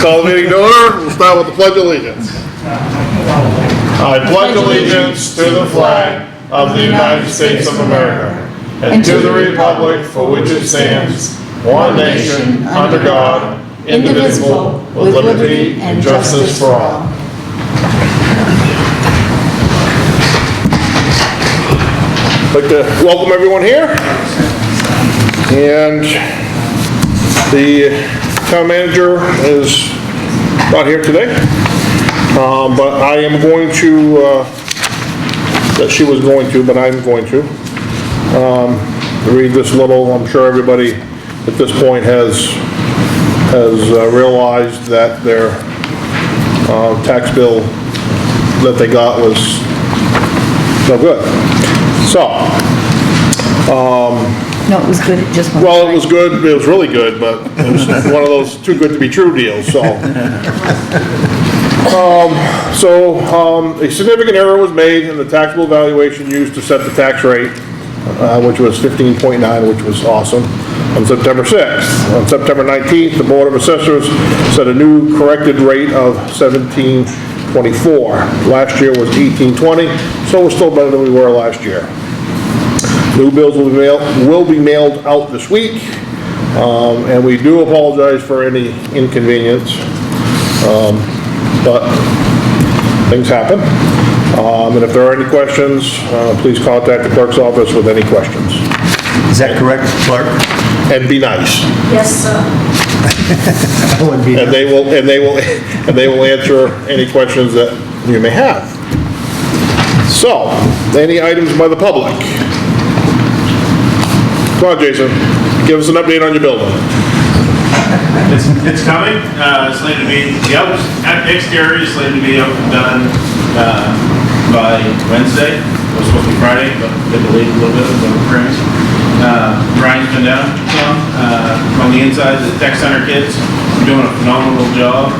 Call the meeting to order. We'll start with the Pledge of Allegiance. I pledge allegiance to the flag of the United States of America and to the republic for which it stands, one nation, under God, indivisible, with liberty and justice for all. I'd like to welcome everyone here. And the town manager is not here today, but I am going to, that she was going to, but I'm going to read this little. I'm sure everybody at this point has realized that their tax bill that they got was no good. So, no, it was good, it just went. well, it was good, it was really good, but it was one of those too good to be true deals, so. A significant error was made in the taxable valuation used to set the tax rate, which was 15.9, which was awesome, on September 6th. On September 19th, the Board of Assessors set a new corrected rate of 17.24. Last year was 18.20, so we're still better than we were last year. New bills will be mailed out this week, and we do apologize for any inconvenience, but things happen. And if there are any questions, please contact the clerk's office with any questions. Is that correct, clerk? And be nice. Yes, sir. That would be And they will answer any questions that you may have. So, any items by the public? Come on, Jason, give us an update on your building. It's coming. Slated to be, the exterior is slated to be up and done by Wednesday. It was supposed to be Friday, but they delayed a little bit with the frames. Brian's been down some. On the inside, the tech center kids are doing a phenomenal job.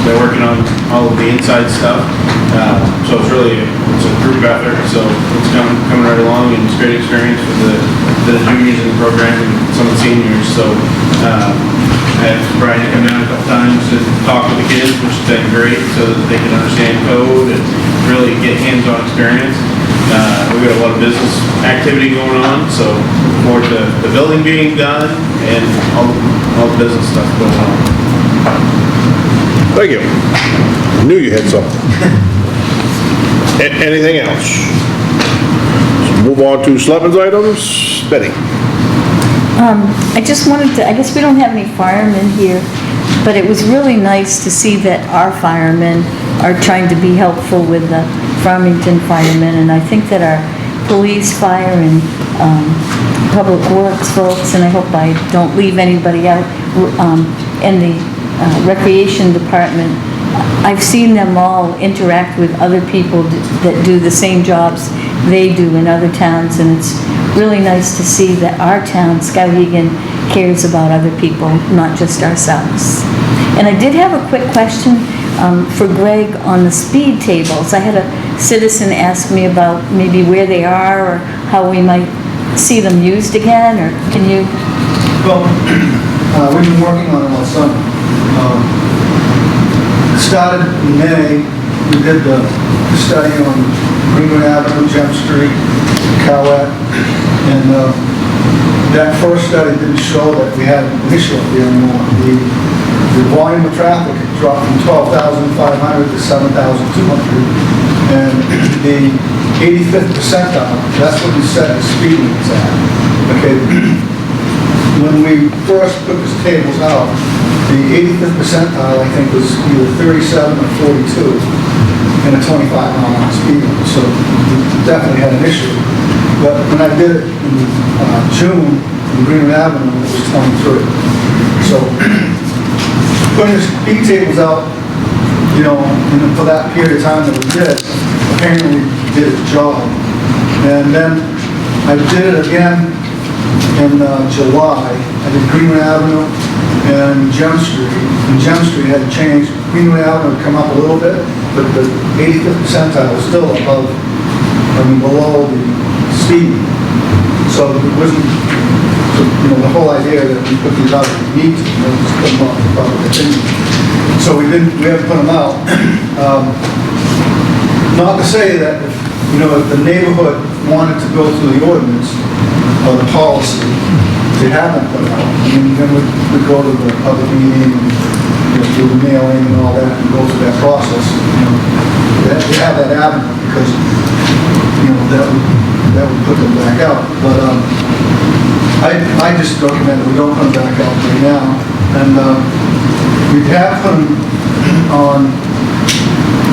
They're working on all of the inside stuff. So it's a group effort. So it's coming right along, and it's a great experience for the juniors in the program and some of the seniors. So I had Brian come down a couple times to talk with the kids, which has been great, so that they can understand code and really get hands-on experience. We've got a lot of business activity going on, so look forward to the building being done and all the business stuff going on. Thank you. Knew you had something. Anything else? So move on to selectmen's items. Betty. I just wanted to, I guess we don't have any firemen here, but it was really nice to see that our firemen are trying to be helpful with the Farmington firemen, and I think that our police, fire, and public works folks, and I hope I don't leave anybody out, and the recreation department, I've seen them all interact with other people that do the same jobs they do in other towns, and it's really nice to see that our town, Skowhegan, cares about other people, not just ourselves. And I did have a quick question for Greg on the speed tables. I had a citizen ask me about maybe where they are or how we might see them used again, or can you? Well, we've been working on it all summer. It started in May. We did the study on Greenwood Avenue, Gem Street, Cowett, and that first study didn't show that we had an issue up there anymore. The volume of traffic had dropped from 12,500 to 7,200, and the 85th percentile, that's what we set the speed limits at. Okay, when we first put these tables out, the 85th percentile, I think, was either 37 or 42 in a 25-mile-an-hour speed limit, so we definitely had an issue. But when I did it in June, in Greenwood Avenue, it was 23. So putting the speed tables out, you know, and for that period of time that we did, apparently did its job. And then I did it again in July. I did Greenwood Avenue and Gem Street. And Gem Street had changed. Greenwood Avenue had come up a little bit, but the 85th percentile was still above, below the speed. So it wasn't the whole idea that we put these out, we need to, just put them out for public opinion. So we haven't put them out. Not to say that, if the neighborhood wanted to go through the ordinance or the policy, they haven't put it out. I mean, then we go to the public meeting and, do the mailing and all that, and go through that process. They have that avenue because, that would put them back out. But, I just recommend that we don't put them back out right now. And, we have put them on,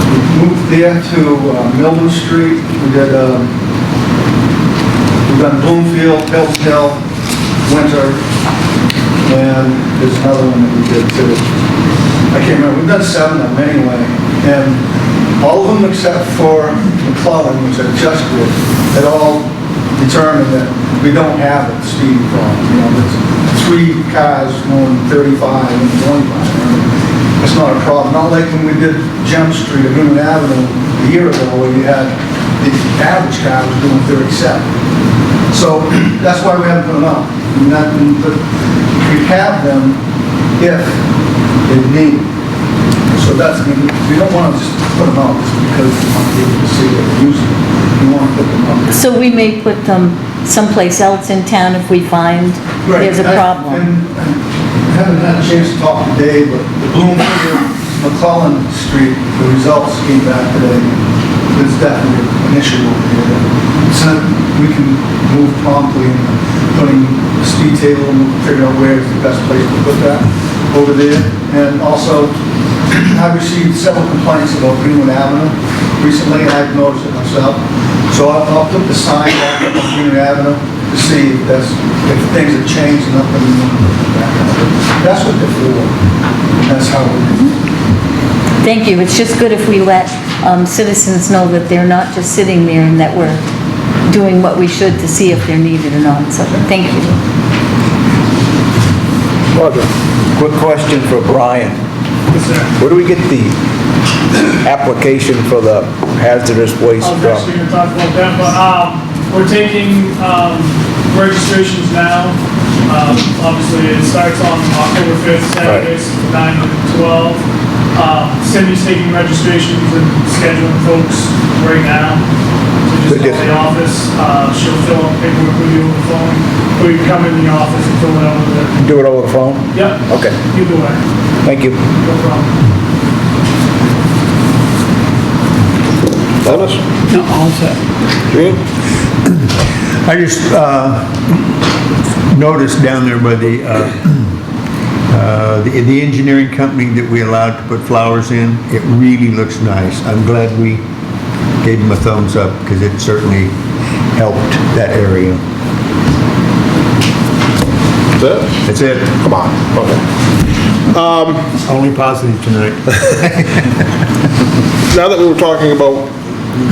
we moved there to Milton Street. We did, we've done Bloomfield, Hills Hill, Winter, and there's another one that we did too. I can't remember, we've done 7 of them anyway, and all of them except for McClellan, which I just did, had all determined that we don't have a speed problem. There's 3 cars going 35 and 25. It's not a problem. Not like when we did Gem Street or Newman Avenue a year ago where you had the average car was doing 37. So that's why we haven't put them out. But we have them if they need. So we don't want to just put them out just because we want people to see that we're using them. We want to put them out. So we may put them someplace else in town if we find there's a problem. I haven't had a chance to talk to Dave, but the Bloomfield, McClellan Street, the results came back today. There's definitely an issue over here. So we can move promptly in putting a speed table and figure out where is the best place to put that over there. And also, I've received several complaints about Greenwood Avenue recently, and I've noticed it myself. So I'll put the sign back up on Greenwood Avenue to see if things have changed enough that we want to put them back up. That's what they're for. That's how we do it. Thank you. It's just good if we let citizens know that they're not just sitting there and that we're doing what we should to see if they're needed or not. So, thank you. Roger. Quick question for Brian. Where do we get the application for the hazardous waste I was from? actually going to talk about that, but we're taking registrations now. Obviously, it starts on October 5th, Saturdays, 9 to 12. Cindy's taking registrations and scheduling folks right now. So just call the office. She'll fill out paperwork with you over the phone. Or you can come in the office and fill it out with her. Do it over the phone? Yep. Okay, Either way, thank you. no problem. Dennis? No, all set. Gene? I just noticed down there by the engineering company that we allowed to put flowers in, it really looks nice. I'm glad we gave them a thumbs up because it certainly helped that area. That's it? That's it. Come on, okay. Only positive tonight. Now that we were talking about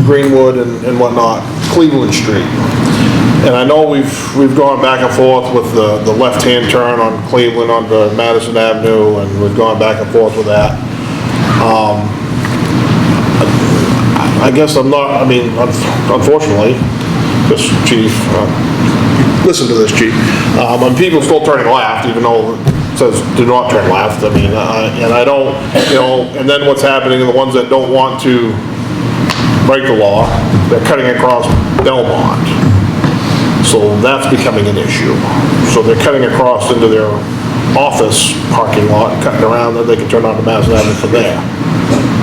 Greenwood and whatnot, Cleveland Street. And I know we've gone back and forth with the left-hand turn on Cleveland onto Madison Avenue, and we've gone back and forth with that. I guess unfortunately, this chief, listen to this chief, when people still turning left, even though it says do not turn left, and I don't, and then what's happening, the ones that don't want to break the law, they're cutting across Belmont. So that's becoming an issue. So they're cutting across into their office parking lot, cutting around, then they can turn onto Madison Avenue from there.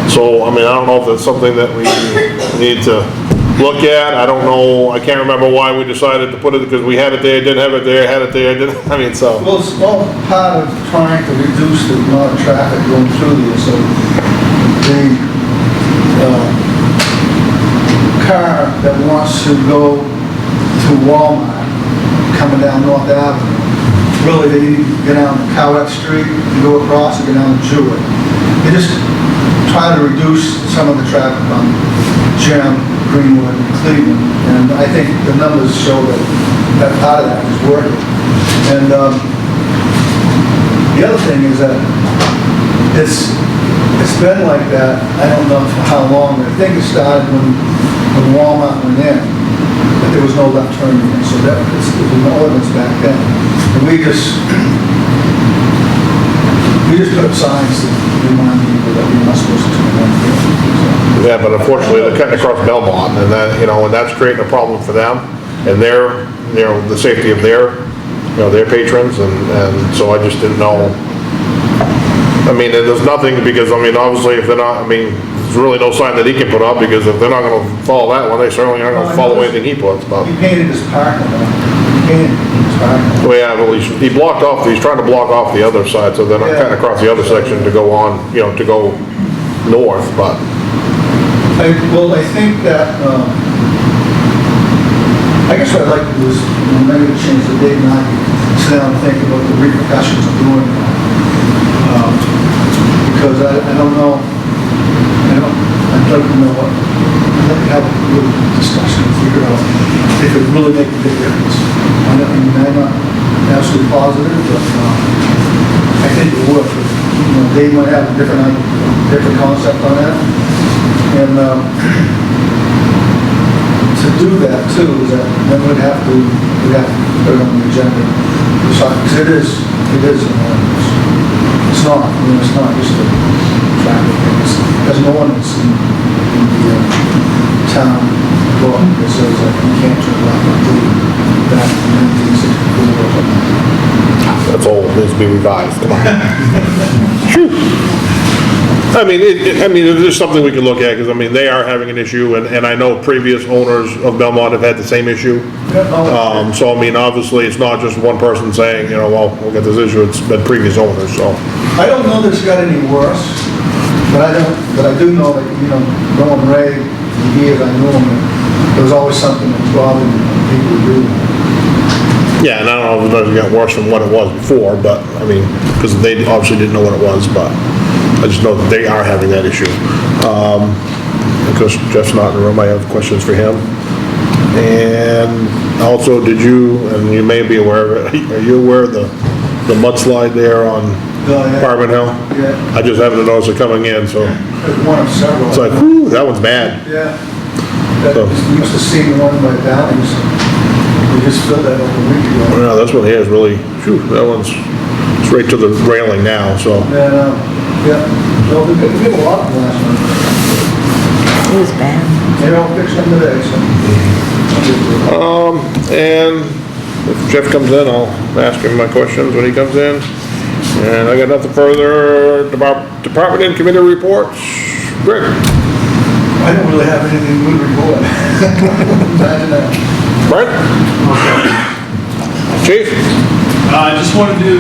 So, I don't know if that's something that we need to look at. I don't know, I can't remember why we decided to put it, because we had it there, didn't have it there, had it there, didn't, so. Well, it's all part of trying to reduce the amount of traffic going through there, so the car that wants to go to Walmart coming down North Avenue, really they need to get down Cowett Street and go across and get down Jewett. They just try to reduce some of the traffic on Gem, Greenwood, and Cleveland, and I think the numbers show that part of that is working. And the other thing is that it's been like that, I don't know for how long, I think it started when Walmart went in, but there was no left turn there, so there was an ordinance back then. And we just put up signs that remind people that we're not supposed to turn around here. Yeah, but unfortunately, they're cutting across Belmont, and that, and that's creating a problem for them, and their, the safety of their, their patrons, and so I just didn't know. I mean, and there's nothing, because, obviously, if they're not, there's really no sign that he can put up, because if they're not gonna follow that one, they certainly aren't gonna follow anything he puts, but. He painted his parking lot. He painted his parking lot. Well, yeah, well, he blocked off, he's trying to block off the other side, so they're not cutting across the other section to go on, to go north, but. I think that, I guess what I'd like to do is, maybe change the date and I can sit down and think about the repercussions of doing that. Because I don't know, I'd like to know what, I'd like to have a little discussion and figure out if it really make a big difference. I'm not absolutely positive, but I think it would. Dave might have a different concept on that. And to do that too, is that then we'd have to put it on the agenda. Because it is an ordinance. It's not, it's not just a traffic thing. There's no ordinance in the town law that says that you can't turn left until back in 1964 or something. That's old, needs to be revised, come on. It is something we can look at, because, they are having an issue, and I know previous owners of Belmont have had the same issue. So, obviously, it's not just one person saying, well, we'll get this issue, it's been previous owners, so. I don't know that it's got any worse, but I do know that, knowing Ray, the years I knew him, there was always something that bothered me when people do that. Yeah, and I don't know if it got worse from what it was before, but, because they obviously didn't know what it was, but I just know that they are having that issue. Because Jeff's not in the room, I have questions for him. And also, and you may be aware of it, are you aware of the mudslide there on Barman Hill? Yeah. I just happened to notice it coming in, so There's one of several. it's like, whoo, that one's bad. Yeah. So- You must have seen the one by Downey's. We just filled that over a week ago. No, this one here is really, that one's straight to the railing now, so. Yeah. No, we did a lot last one. It was bad. They don't fix them today, so. And if Jeff comes in, I'll ask him my questions when he comes in. And I got nothing further. Department and committee reports. Rick? I don't really have anything good to report. Imagine that. Brent? Chief? I just wanted to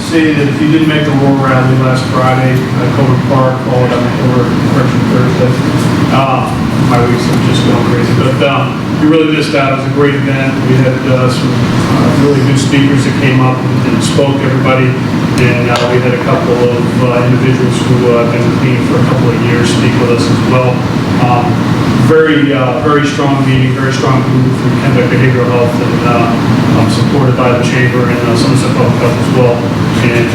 say that if you didn't make the Roar Rally last Friday, Coburn Park, followed up over Correction Thursday, my weeks are just going crazy. But you really missed out. It was a great event. We had some really good speakers that came up and spoke to everybody. And we had a couple of individuals who have been with me for a couple of years speak with us as well. Very strong meeting, very strong group from Kennebec Behavioral Health, and supported by the chamber and Somerset Public Health as well. And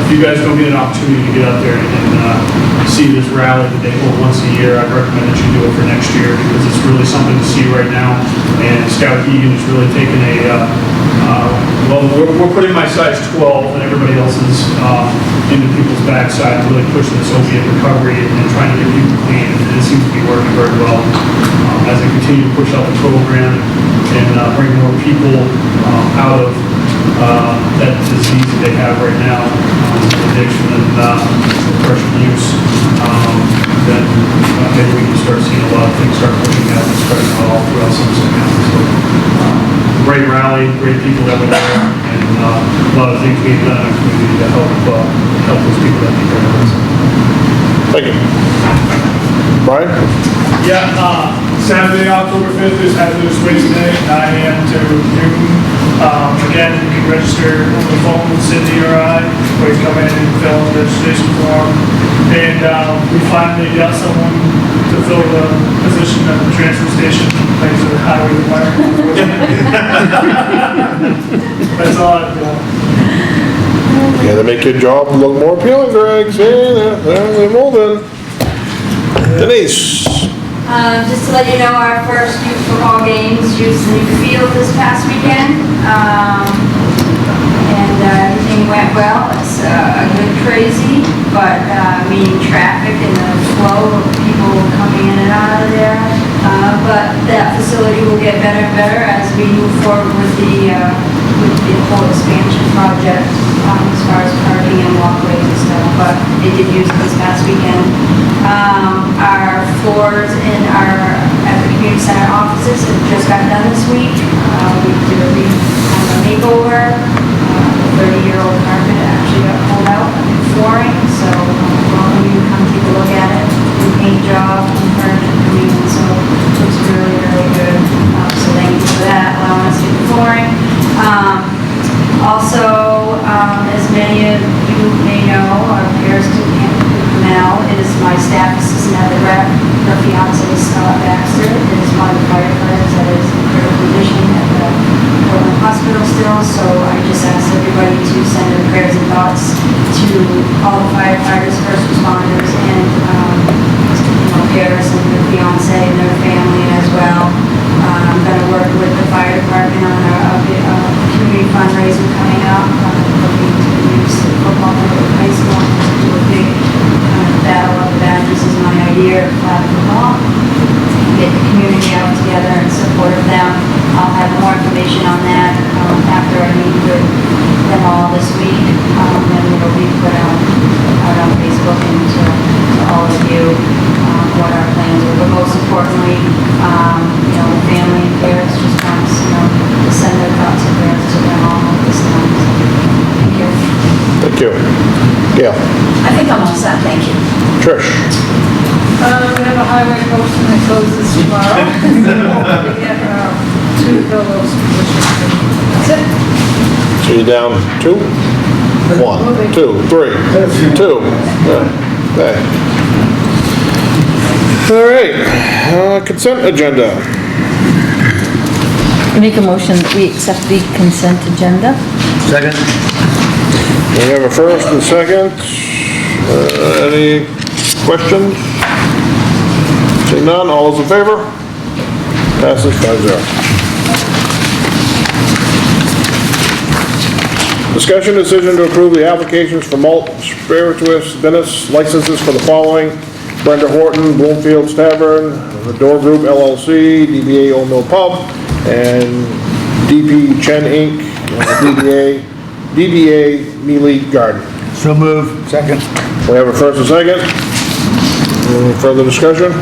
if you guys don't get an opportunity to get out there and see this rally that they hold once a year, I'd recommend that you do it for next year, because it's really something to see right now. And Scout Egan is really taking we're putting my size 12 and everybody else's into people's backside, really pushing this opiate recovery and trying to get people clean, and it seems to be working very well. As they continue to push out the program and bring more people out of that disease that they have right now, addiction and depression use, then maybe we can start seeing a lot of things start pushing out and spreading out all throughout Somerset County. So, great rally, great people that were there, and a lot of things being done in the community to help those people that need their help. Thank you. Brian? Yeah, Saturday, October 5th is Hazardous Waste Day, 9 a.m. to noon. Again, you can register over the phone with Cindy or I, or you come in and fill out the registration form. And we finally got someone to fill the position at the transfer station, thanks to the highway department. That's all I've got. Yeah, they make your job look more appealing, Greg. See, they're moving. Denise? Just to let you know, our first youth football games used the new field this past weekend. but, meaning traffic and the flow of people coming in and out of there. But that facility will get better and better as we move forward with the whole expansion project, as far as parking and walkways and stuff, but they did use it this past weekend. Our floors in at the community center offices have just got done this week. We did a makeover. The 30-year-old carpet actually got pulled out of the flooring, so welcome you to come take a look at it. New paint job, new furniture coming in, so it looks really, really good. So thank you for that, allowing us to do the flooring. Also, as many of you may know, our Paris to Mel is my staff assistant at the rep. Her fiance is Scott Baxter, is one of the firefighters that is in critical condition at the Portland Hospital still. So I just asked everybody to send their prayers and thoughts to all the firefighters, first responders, and Paris and her fiance and their family as well. I'm going to work with the fire department on a community fundraiser coming up. Looking to use the football field at high school to do a big battle of the badges is my idea, flag football. Get the community out together in support of them. I'll have more information on that after I meet with them all this week. And it'll be put out on Facebook and to all of you what our plans are. But most importantly, the family and parents just wants, to send their thoughts and prayers to them all at this time. Thank you. Thank you. Gail? I think I'm all set, thank you. Trish? We have a highway posting that closes tomorrow. We have 2 fill those positions. That's it. So you're down 2? 1, 2, 3, 2. Okay. All right, consent agenda. Make a motion that we accept the consent agenda. Second? We have a first and second. Any questions? Seeing none, all those in favor? Passes 5-0. Discussion decision to approve the applications for malt spirituous Venice licenses for the following: Brenda Horton, Bloomfield's Tavern, The Door Group LLC, DBA Old Mill Pub, and DP Chen Inc., DBA Mealy Garden. So move. Second. We have a first and second. Any further discussion?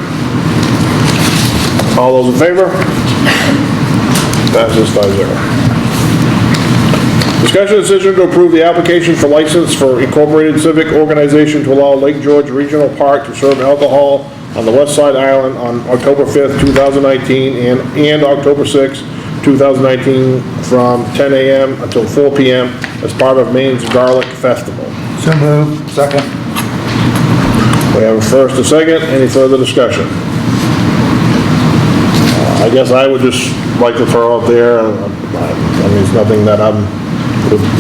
All those in favor? Passes 5-0. Discussion decision to approve the application for license for Incorporated Civic Organization to allow Lake George Regional Park to serve alcohol on the West Side Island on October 5th, 2019 and October 6th, 2019 from 10 a.m. until 4 p.m. as part of Maine's Garlic Festival. So move. Second. We have a first and second. Any further discussion? I guess I would just like to throw out there, I mean, it's nothing that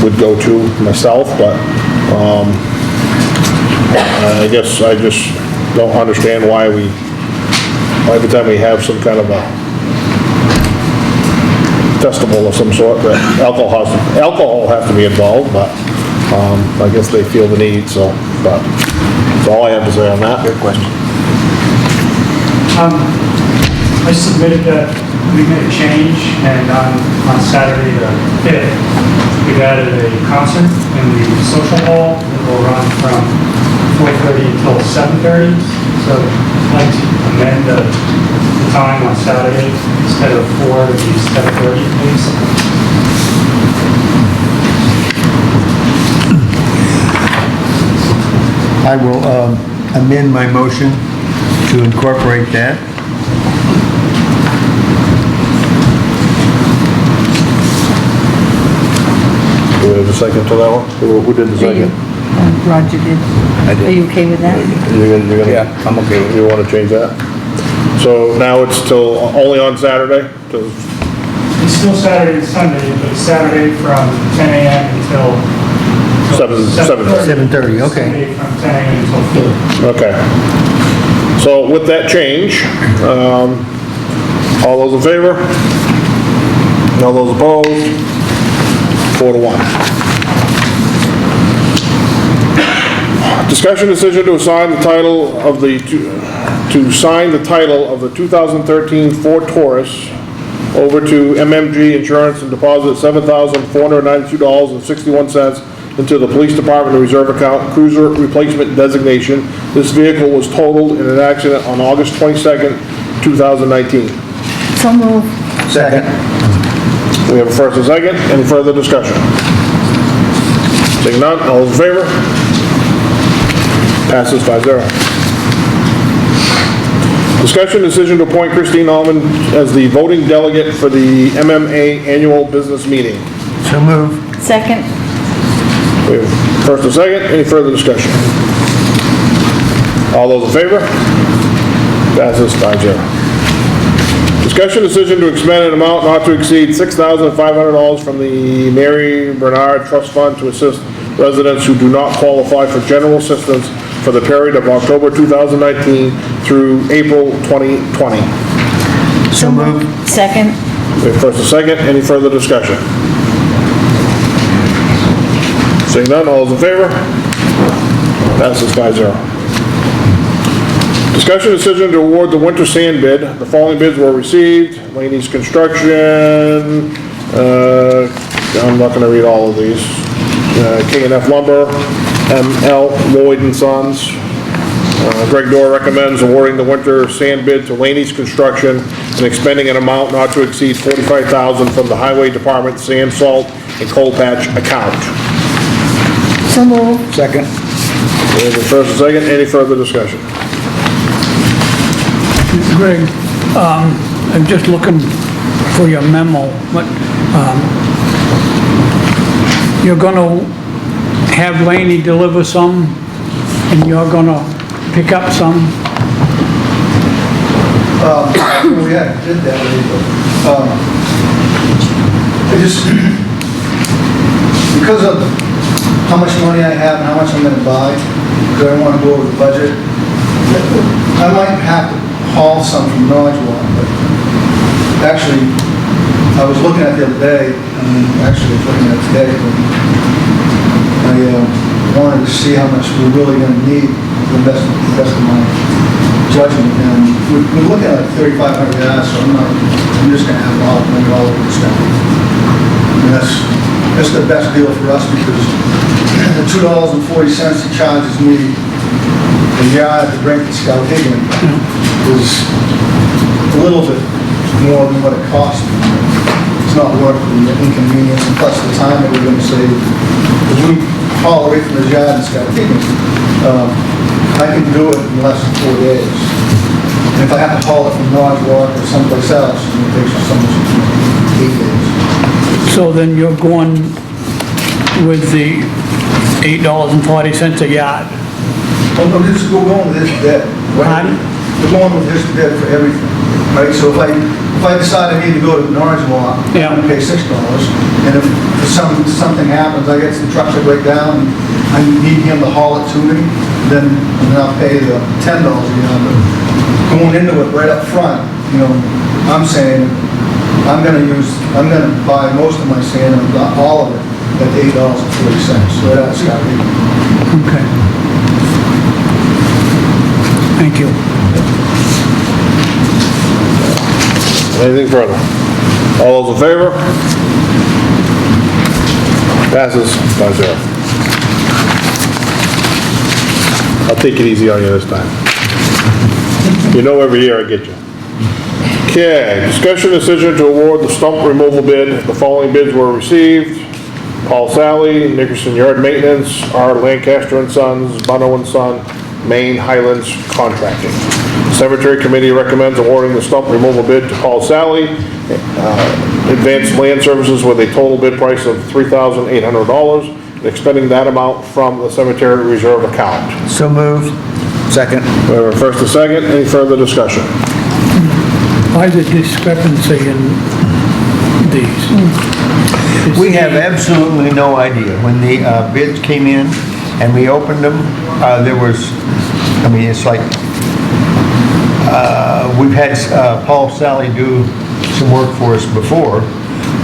would go to myself, but I guess I just don't understand why every time we have some kind of a festival of some sort, that alcohol has to be involved, but I guess they feel the need, so, but that's all I have to say on that. Good question. I submitted that we made a change, and on Saturday the 5th, we've added a concert in the social hall that will run from 4:30 until 7:30. So I'd like to amend the time on Saturday, instead of 4 to be 7:30, please. I will amend my motion to incorporate that. Do we have a second to that one? Who did the second? Roger did. Are you okay with that? You're gonna, Yeah, I'm okay with it. you want to change that? So now it's till, only on Saturday? It's still Saturday and Sunday, but it's Saturday from 10 a.m. until 7:30. 7:30, okay. Sunday from 10 a.m. until 4. Okay. So with that change, all those in favor? All those opposed? 4-1. Discussion decision to assign the title of the, to sign the title of the 2013 Ford Taurus over to MMG Insurance and deposit $7,492.61 into the police department reserve account, cruiser replacement designation. This vehicle was totaled in an accident on August 22nd, 2019. So move. Second. We have a first and second. Any further discussion? Seeing none, all those in favor? Passes 5-0. Discussion decision to appoint Christine Allman as the voting delegate for the MMA annual business meeting. So move. Second. We have first and second. Any further discussion? All those in favor? Passes 5-0. Discussion decision to expend an amount not to exceed $6,500 from the Mary Bernard Trust Fund to assist residents who do not qualify for general assistance for the period of October 2019 through April 2020. So move. Second. We have first and second. Any further discussion? Seeing none, all those in favor? Passes 5-0. Discussion decision to award the winter sand bid. The following bids were received. Laney's Construction, I'm not gonna read all of these. K&F Lumber, M.L. Lloyd and Sons. Greg Dorr recommends awarding the winter sand bid to Laney's Construction and expending an amount not to exceed $45,000 from the Highway Department sand, salt, and coal patch account. So move. Second. We have a first and second. Any further discussion? Greg, I'm just looking for your memo, but, you're gonna have Laney deliver some, and you're gonna pick up some? We had did that already, but, I just, because of how much money I have and how much I'm gonna buy, because I don't wanna go over the budget, I might have to haul some from Norwich, but actually, I was looking at the other day, actually I was looking at it today, but I wanted to see how much we're really gonna need to the best of my judgment, and we're looking at like 3,500 yards, so I'm just gonna have a lot of money all over this stuff. And that's the best deal for us, because the $2.40 he charges me a yard to bring to Scout Higgin is a little bit more than what it costs me. It's not worth the inconvenience, and plus the time that we're gonna save. If we haul away from the yard in Scout Higgin, I can do it in less than 4 days. And if I have to haul it from Norwich or someplace else, it takes us almost 8 days. So then you're going with the $8.40 a yard? I'm just going with this bid. Pardon? We're going with this bid for everything, right? So if I decide I need to go to Norwich Walk, I'm Yeah. gonna pay $6. And if something happens, I get some trucks that break down, and I need him to haul it to me, then I'll pay the $10 a yard. But going into it right up front, I'm saying, I'm gonna buy most of my sand, and not all of it, at $8.40. So that's got to be. Okay. Thank you. Anything further? All those in favor? Passes 5-0. I'll take it easy on you this time. You know every year I get you. Okay, discussion decision to award the stump removal bid. The following bids were received. Paul Sally, Nickerson Yard Maintenance, R. Lancaster and Sons, Bono and Son, Maine Highlands Contracting. Cemetery Committee recommends awarding the stump removal bid to Paul Sally, Advanced Land Services, with a total bid price of $3,800, and expending that amount from the cemetery reserve account. So moved. Second. We have a first and second. Any further discussion? Why is the discrepancy in these? We have absolutely no idea. When the bids came in and we opened them, there was, it's like, we've had Paul Sally do some work for us before,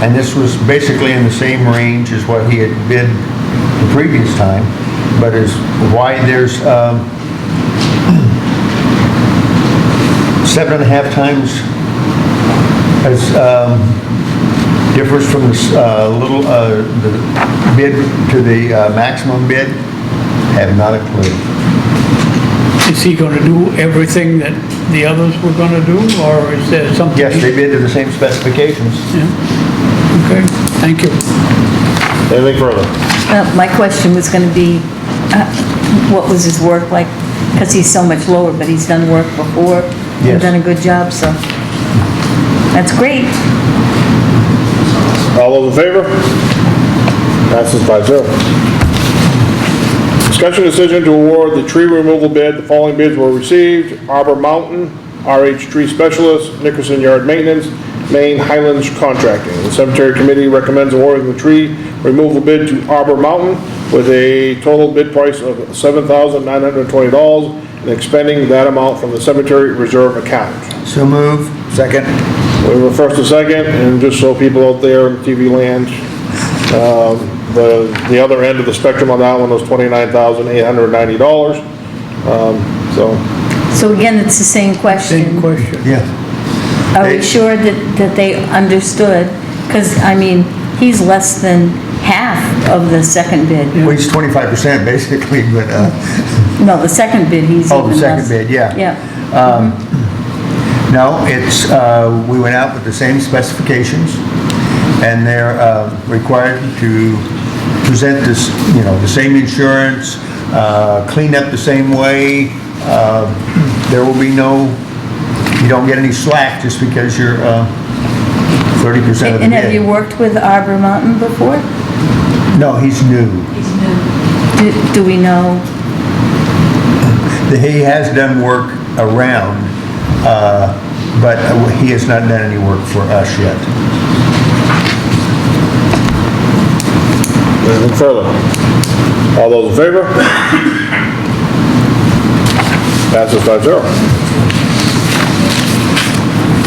and this was basically in the same range as what he had bid the previous time. but is why there's 7.5 times as differs from the bid to the maximum bid? Have not a clue. Is he gonna do everything that the others were gonna do, or is there something? Yes, they bid to the same specifications. Yeah. Okay, thank you. Anything further? My question was gonna be, what was his work like? Because he's so much lower, but he's done work before. Yes. And done a good job, so. That's great. All those in favor? Passes 5-0. Discussion decision to award the tree removal bid. The following bids were received: Arbor Mountain, RH Tree Specialist, Nickerson Yard Maintenance, Maine Highlands Contracting. The Cemetery Committee recommends awarding the tree removal bid to Arbor Mountain with a total bid price of $7,920 and expending that amount from the cemetery reserve account. So move. Second. We have a first and second, and just so people out there in TV land, the other end of the spectrum on that one was $29,890. So again, it's the same question. Same question. Yeah. Are we sure that they understood? Because, I mean, he's less than half of the second bid. Well, he's 25% basically, but, No, the second bid, he's even oh, the less. second bid, yeah. Yeah. No, it's, we went out with the same specifications, and they're required to present this, the same insurance, clean up the same way. There will be you don't get any slack just because you're 30% of the bid. And have you worked with Arbor Mountain before? No, he's new. He's new. Do we know? He has done work around, but he has not done any work for us yet. Anything further? All those in favor? Passes 5-0.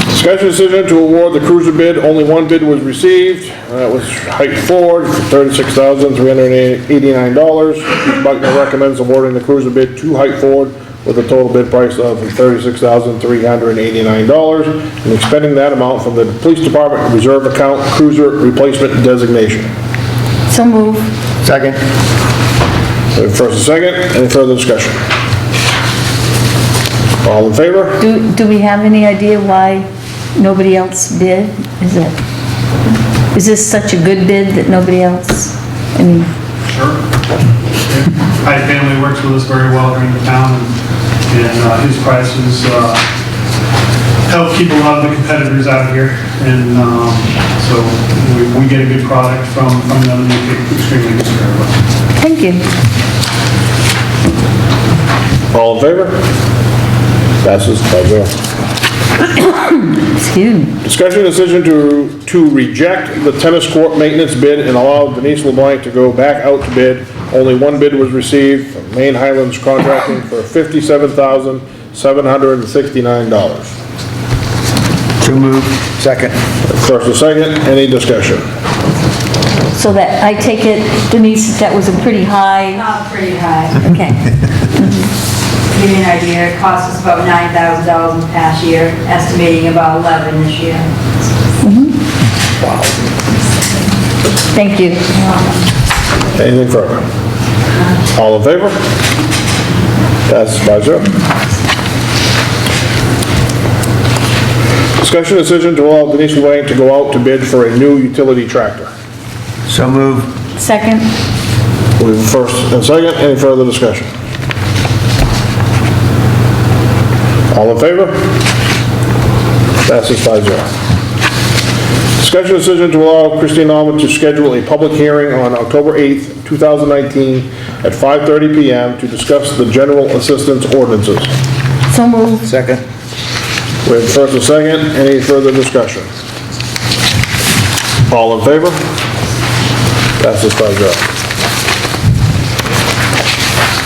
Discussion decision to award the cruiser bid. Only one bid was received. That was Height Ford for $36,389. Chief Buckner recommends awarding the cruiser bid to Height Ford with a total bid price of $36,389 and expending that amount from the police department reserve account cruiser replacement designation. So move. Second. First and second, any further discussion? All in favor? Do we have any idea why nobody else bid? Is this such a good bid that nobody else, I mean, Sure. Hyde family works with us very well here in the town, and his prices help keep a lot of the competitors out here, and so we get a good product from them, and they take extremely good care of us. thank you. All in favor? Passes 5-0. Excuse me. Discussion decision to reject the tennis court maintenance bid and allow Denise LeBlanc to go back out to bid. Only one bid was received from Maine Highlands Contracting for $57,769. So move. Second. First and second, any discussion? So that, I take it, Denise, that was a pretty high, Not pretty high. okay. To give you an idea, it cost us about $9,000 in the past year, estimating about 11 this year. Thank you. Anything further? All in favor? Passes 5-0. Discussion decision to allow Denise LeBlanc to go out to bid for a new utility tractor. So move. Second? We have first and second, any further discussion? All in favor? Passes 5-0. Discussion decision to allow Christine Almond to schedule a public hearing on October 8th, 2019 at 5:30 PM to discuss the general assistance ordinances. So moved. Second. We have first and second, any further discussion? All in favor? Passes 5-0.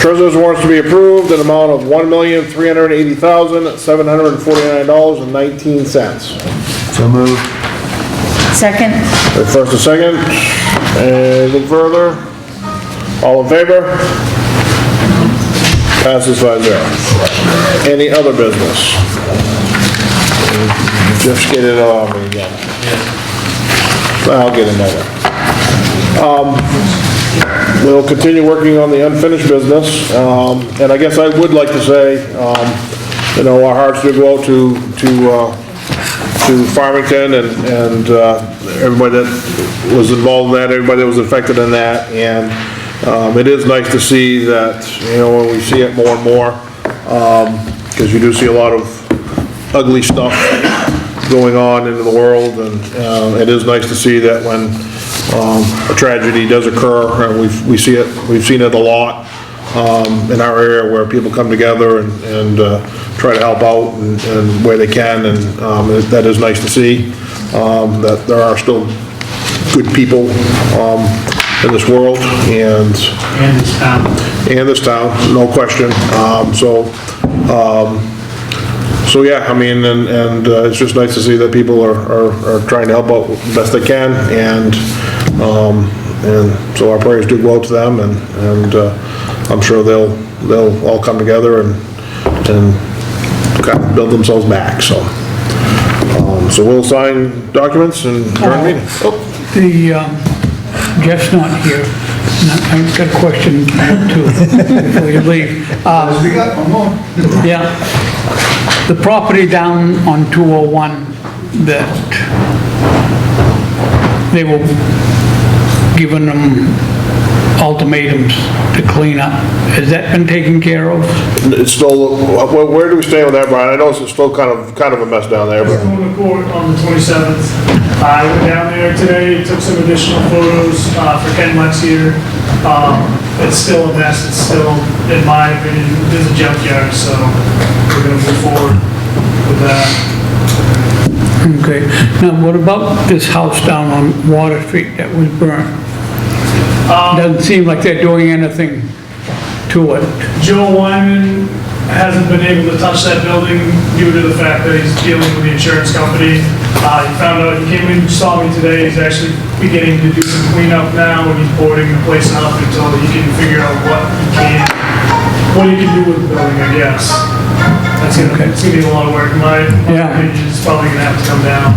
Treasurer's warrants to be approved, an amount of $1,380,749.19. So move. Second? We have first and second, anything further? All in favor? Passes 5-0. Any other business? Just get it on me again. I'll get another. We'll continue working on the unfinished business, and I guess I would like to say, you know, our hearts do go out to Farmington and everybody that was involved in that, everybody that was affected in that, and it is nice to see that, you know, when we see it more and more, because you do see a lot of ugly stuff going on in the world, and it is nice to see that when a tragedy does occur, and we've seen it a lot in our area where people come together and try to help out and where they can, and that is nice to see, that there are still good people in this world, and this town, no question. So yeah, I mean, and it's just nice to see that people are trying to help out the best they can, and so our prayers do go out to them, and I'm sure they'll all come together and kind of build themselves back, so we'll sign documents and adjourn the meeting. Jeff's not here. I've got a question too, before you leave. We got one more. Yeah, the property down on 201 that they were giving them ultimatums to clean up, has that been taken care of? It's still, where do we stand with that, Brian? I know it's still kind of a mess down there, It's but going to court on the 27th. I went down there today, took some additional photos for Ken Lex here. It's still a mess. It's still, in my opinion, there's a junkyard, so we're going to move forward with that. Okay, now what about this house down on Water Street that was burnt? Doesn't seem like they're doing anything to it. Joe Wyman hasn't been able to touch that building due to the fact that he's dealing with the insurance company. He found out, he came in, saw me today, he's actually beginning to do some cleanup now, and he's boarding the place up until he can figure out what he can do with the building, I guess. It's gonna be a lot of work. My opinion is probably gonna have to come down.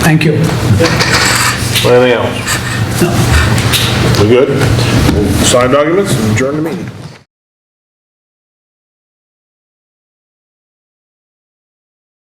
Thank you. anything else? No. We good? We'll sign documents and adjourn the meeting.